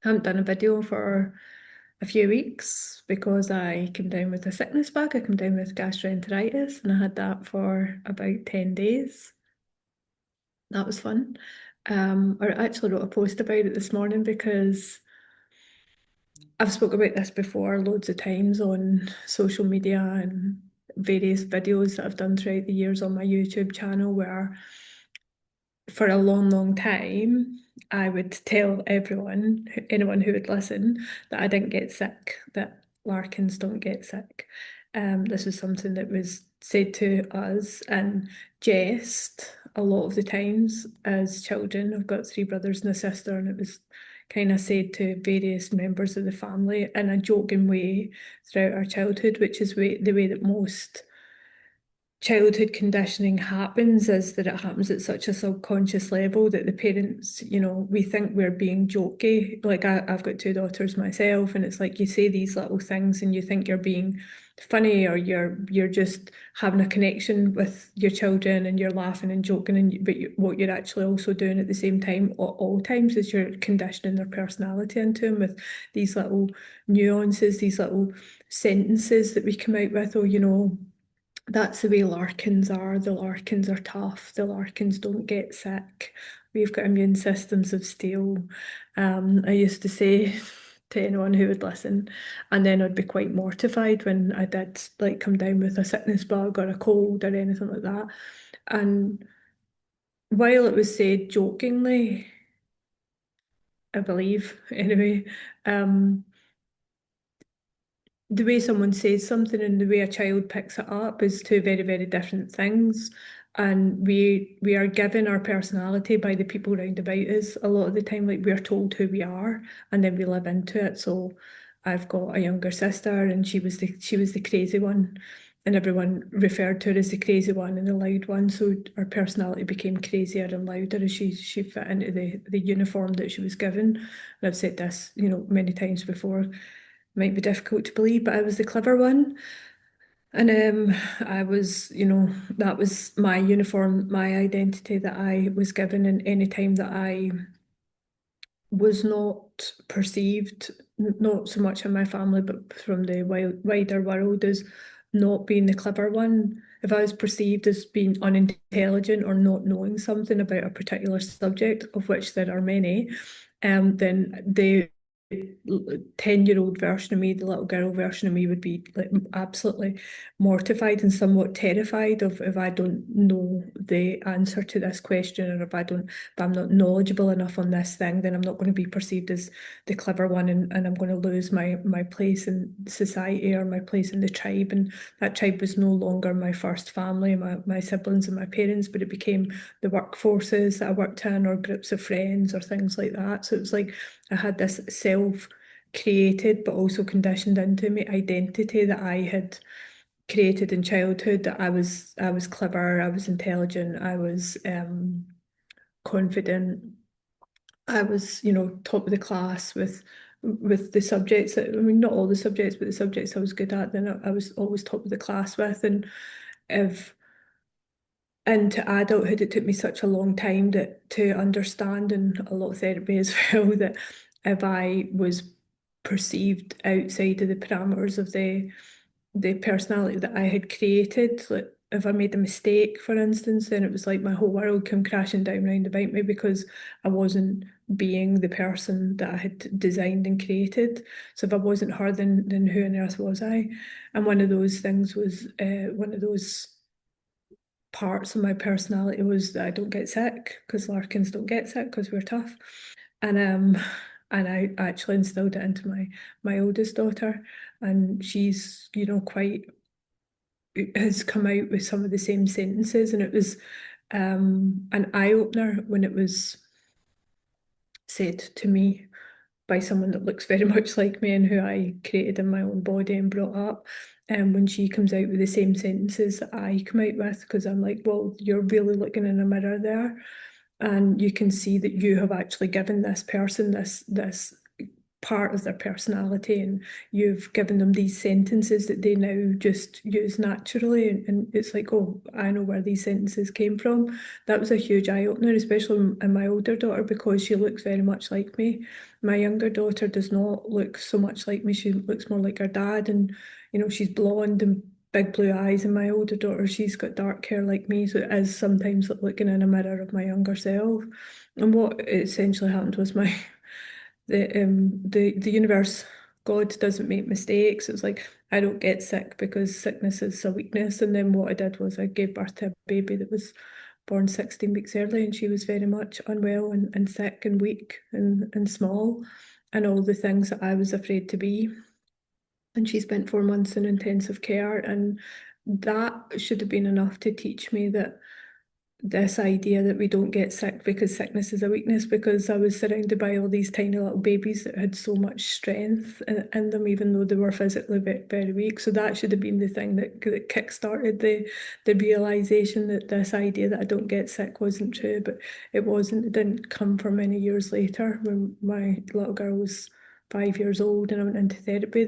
Haven't done a video for a few weeks because I came down with a sickness bug. I came down with gastroenteritis and I had that for about 10 days. That was fun. I actually wrote a post about it this morning because I've spoken about this before loads of times on social media and various videos that I've done throughout the years on my YouTube channel where for a long, long time, I would tell everyone, anyone who would listen, that I didn't get sick, that Larkins don't get sick. This was something that was said to us in jest a lot of the times as children. I've got three brothers and a sister, and it was kind of said to various members of the family in a joking way throughout our childhood, which is the way that most childhood conditioning happens is that it happens at such a subconscious level that the parents, we think we're being jokey. Like I've got two daughters myself, and it's like you say these little things and you think you're being funny or you're just having a connection with your children and you're laughing and joking, but what you're actually also doing at the same time at all times is you're conditioning their personality into them with these little nuances, these little sentences that we come out with. Oh, that's the way Larkins are. The Larkins are tough. The Larkins don't get sick. We've got immune systems of steel. I used to say to anyone who would listen, and then I'd be quite mortified when I did like come down with a sickness bug or a cold or anything like that. And while it was said jokingly, I believe anyway, um, the way someone says something and the way a child picks it up is two very, very different things. And we are given our personality by the people round about us a lot of the time. Like we're told who we are, and then we live into it. So I've got a younger sister, and she was the crazy one, and everyone referred to her as the crazy one and the loud one. So her personality became crazier and louder as she fit into the uniform that she was given. And I've said this, many times before, might be difficult to believe, but I was the clever one. And I was, that was my uniform, my identity that I was given. And any time that I was not perceived, not so much in my family, but from the wider world, as not being the clever one. If I was perceived as being unintelligent or not knowing something about a particular subject, of which there are many, then the 10-year-old version of me, the little girl version of me, would be like absolutely mortified and somewhat terrified of if I don't know the answer to this question, or if I'm not knowledgeable enough on this thing, then I'm not going to be perceived as the clever one, and I'm going to lose my place in society or my place in the tribe. And that tribe was no longer my first family, my siblings and my parents, but it became the workforces that I worked in or groups of friends or things like that. So it was like I had this self created but also conditioned into me identity that I had created in childhood, that I was clever, I was intelligent, I was confident, I was, top of the class with the subjects that, I mean, not all the subjects, but the subjects I was good at, then I was always top of the class with. And if into adulthood, it took me such a long time to understand, and a lot of therapy as well, that if I was perceived outside of the parameters of the personality that I had created, like if I made a mistake, for instance, then it was like my whole world came crashing down round about me because I wasn't being the person that I had designed and created. So if I wasn't her, then who on earth was I? And one of those things was one of those parts of my personality was that I don't get sick because Larkins don't get sick because we're tough. And and I actually instilled it into my oldest daughter, and she's, quite has come out with some of the same sentences. And it was an eye-opener when it was said to me by someone that looks very much like me and who I created in my own body and brought up. And when she comes out with the same sentences that I come out with, because I'm like, well, you're really looking in a mirror there, and you can see that you have actually given this person this part of their personality, and you've given them these sentences that they now just use naturally, and it's like, oh, I know where these sentences came from. That was a huge eye opener, especially in my older daughter, because she looks very much like me. My younger daughter does not look so much like me. She looks more like her dad, and she's blonde and big blue eyes. And my older daughter, she's got dark hair like me, so it is sometimes like looking in a mirror of my younger self. And what essentially happened was my the universe, God doesn't make mistakes. It's like I don't get sick because sickness is a weakness. And then what I did was I gave birth to a baby that was born 16 weeks early, and she was very much unwell and sick and weak and small, and all the things that I was afraid to be. And she spent 4 months in intensive care, and that should have been enough to teach me that this idea that we don't get sick because sickness is a weakness, because I was surrounded by all these tiny little babies that had so much strength in them, even though they were physically very, very weak. So that should have been the thing that kick-started the realization that this idea that I don't get sick wasn't true. But it wasn't. It didn't come for many years later when my little girl was 5 years old and I went into therapy,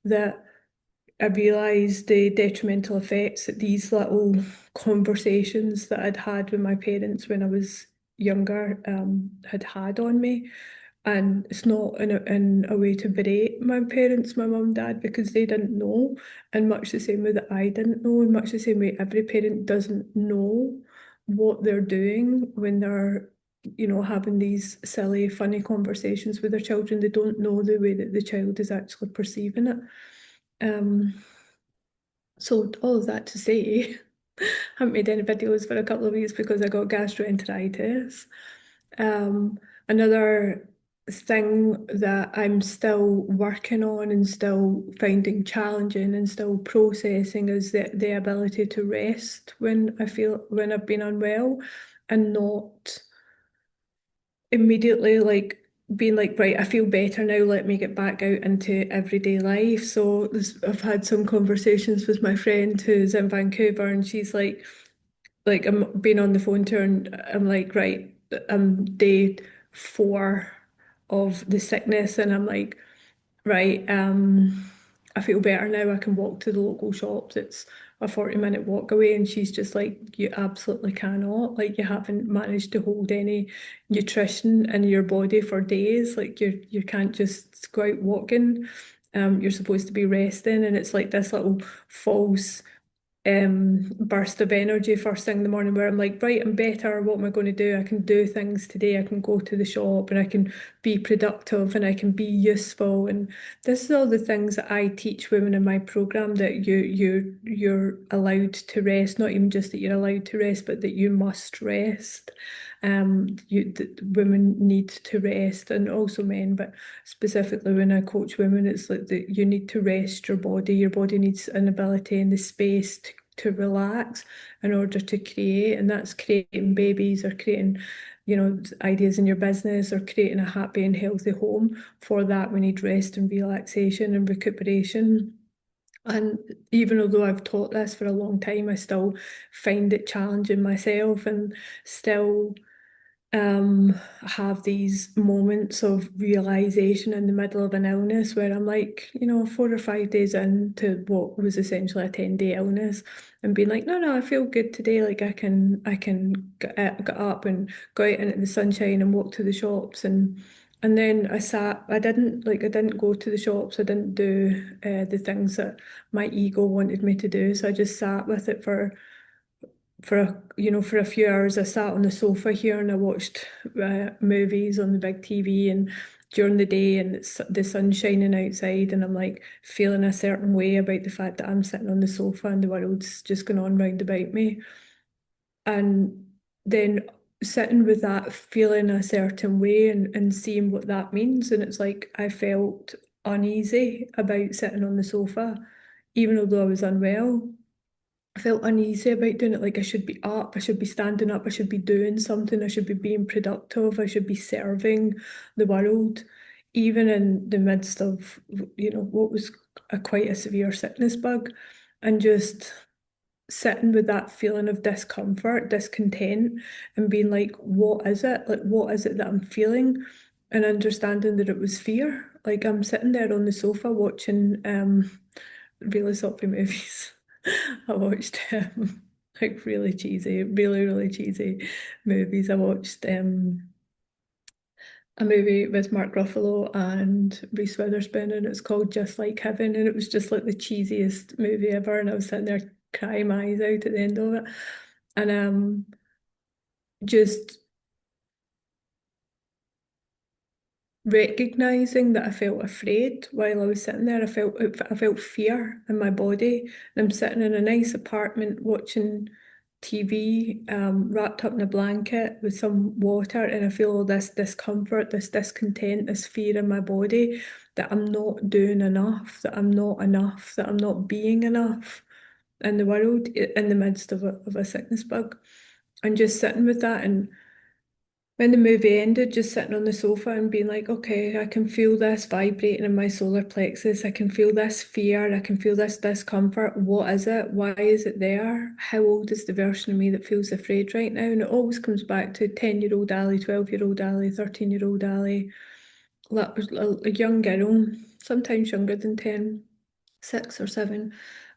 that I realised the detrimental effects that these little conversations that I'd had with my parents when I was younger had had on me. And it's not in a way to berate my parents, my mum and dad, because they didn't know. And much the same way that I didn't know, and much the same way every parent doesn't know what they're doing when they're, having these silly, funny conversations with their children. They don't know the way that the child is actually perceiving it. Um, so all of that to say, I haven't made any videos for a couple of weeks because I got gastroenteritis. Another thing that I'm still working on and still finding challenging and still processing is the ability to rest when I've been unwell, and not immediately like being like, right, I feel better now, let me get back out into everyday life. So I've had some conversations with my friend who's in Vancouver, and she's like I'm being on the phone to her, and I'm like, right, I'm day 4 of the sickness, and I'm like, right, I feel better now. I can walk to the local shops. It's a 40-minute walk away. And she's just like, you absolutely cannot. Like, you haven't managed to hold any nutrition in your body for days. Like, you can't just go out walking. You're supposed to be resting. And it's like this little false burst of energy first thing in the morning, where I'm like, right, I'm better. What am I going to do? I can do things today. I can go to the shop and I can be productive and I can be useful. And this is all the things that I teach women in my program, that you're allowed to rest, not even just that you're allowed to rest, but that you must rest. Women need to rest, and also men, but specifically when I coach women, it's like that you need to rest your body. Your body needs an ability and the space to relax in order to create, and that's creating babies or creating, ideas in your business or creating a happy and healthy home. For that, we need rest and relaxation and recuperation. And even although I've taught this for a long time, I still find it challenging myself, and still have these moments of realization in the middle of an illness where I'm like, 4 or 5 days into what was essentially a 10-day illness, and being like, no, I feel good today. Like I can get up and go out into the sunshine and walk to the shops, and then I didn't go to the shops. I didn't do the things that my ego wanted me to do. So I just sat with it for a few hours. I sat on the sofa here and I watched movies on the big TV, and during the day, and the sun's shining outside, and I'm like feeling a certain way about the fact that I'm sitting on the sofa and the world's just going on round about me. And then sitting with that feeling a certain way, and seeing what that means. And it's like I felt uneasy about sitting on the sofa, even although I was unwell. I felt uneasy about doing it. Like I should be up, I should be standing up, I should be doing something, I should be being productive, I should be serving the world, even in the midst of, what was quite a severe sickness bug. And just sitting with that feeling of discomfort, discontent, and being like, what is it? Like, what is it that I'm feeling? and understanding that it was fear. Like I'm sitting there on the sofa watching really soppy movies. I watched like really cheesy, really cheesy movies. I watched a movie with Mark Ruffalo and Reese Witherspoon, and it's called Just Like Heaven, and it was just like the cheesiest movie ever, and I was sitting there crying my eyes out at the end of it, and just recognizing that I felt afraid while I was sitting there. I felt fear in my body. And I'm sitting in a nice apartment watching TV, wrapped up in a blanket with some water, and I feel all this discomfort, this discontent, this fear in my body that I'm not doing enough, that I'm not enough, that I'm not being enough in the world in the midst of a sickness bug. And just sitting with that and when the movie ended, just sitting on the sofa and being like, okay, I can feel this vibrating in my solar plexus. I can feel this fear. I can feel this discomfort. What is it? Why is it there? How old is the version of me that feels afraid right now? And it always comes back to 10-year-old Ali, 12-year-old Ali, 13-year-old Ali, a young girl, sometimes younger than 10, 6 or 7,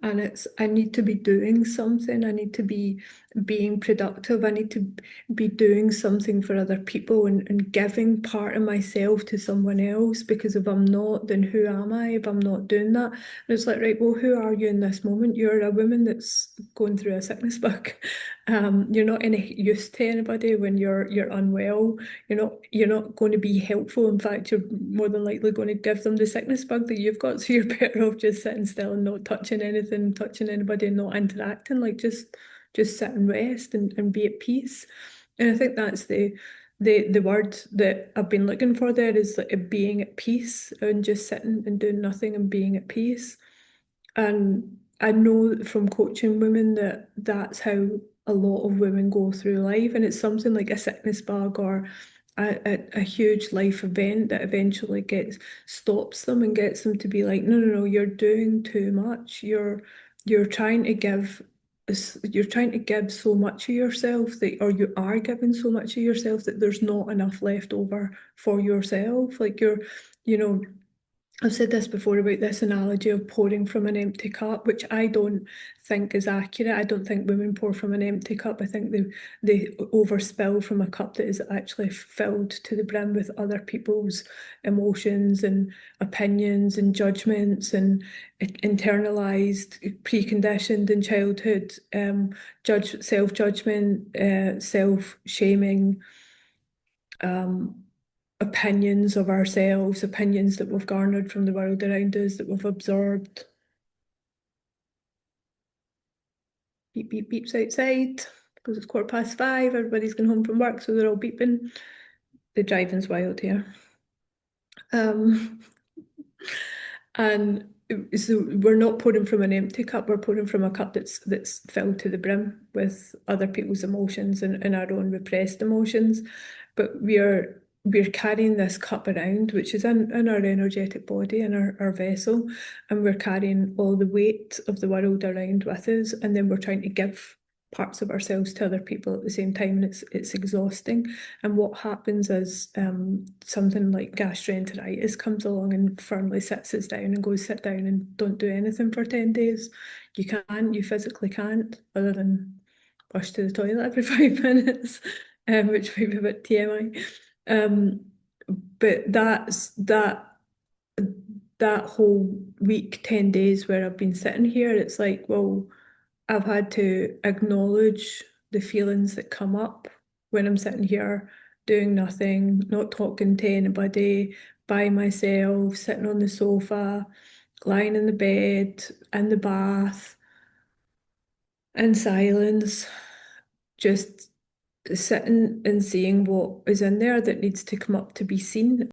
and it's I need to be doing something. I need to be being productive. I need to be doing something for other people and giving part of myself to someone else, because if I'm not, then who am I if I'm not doing that? And it's like, right, well, who are you in this moment? You're a woman that's going through a sickness bug. You're not any use to anybody when you're unwell. You're not going to be helpful. In fact, you're more than likely going to give them the sickness bug that you've got. So you're better off just sitting still and not touching anything, touching anybody, and not interacting. Like just sit and rest and be at peace. And I think that's the word that I've been looking for there, is like being at peace and just sitting and doing nothing and being at peace. And I know from coaching women that that's how a lot of women go through life. And it's something like a sickness bug or a huge life event that eventually gets stops them and gets them to be like, no, no, no, you're doing too much. You're trying to give you're trying to give so much of yourself that, or you are giving so much of yourself that there's not enough left over for yourself. Like you know, I've said this before about this analogy of pouring from an empty cup, which I don't think is accurate. I don't think women pour from an empty cup. I think they overspill from a cup that is actually filled to the brim with other people's emotions and opinions and judgments and internalized, preconditioned in childhood, self-judgment, self-shaming, um, opinions of ourselves, opinions that we've garnered from the world around us, that we've absorbed. Beep, beep, beeps outside because it's 5:15. Everybody's going home from work, so they're all beeping. The driving's wild here. Um, and so we're not pouring from an empty cup, we're pouring from a cup that's filled to the brim with other people's emotions and our own repressed emotions. But we're carrying this cup around, which is in our energetic body, in our vessel, and we're carrying all the weight of the world around with us, and then we're trying to give parts of ourselves to other people at the same time, and it's exhausting. And what happens is something like gastroenteritis comes along and firmly sits us down and goes, sit down and don't do anything for 10 days. You physically can't, other than rush to the toilet every 5 minutes, which might be a bit TMI. But that whole week, 10 days where I've been sitting here, it's like, well, I've had to acknowledge the feelings that come up when I'm sitting here doing nothing, not talking to anybody, by myself, sitting on the sofa, lying in the bed, in the bath, in silence, just sitting and seeing what is in there that needs to come up to be seen.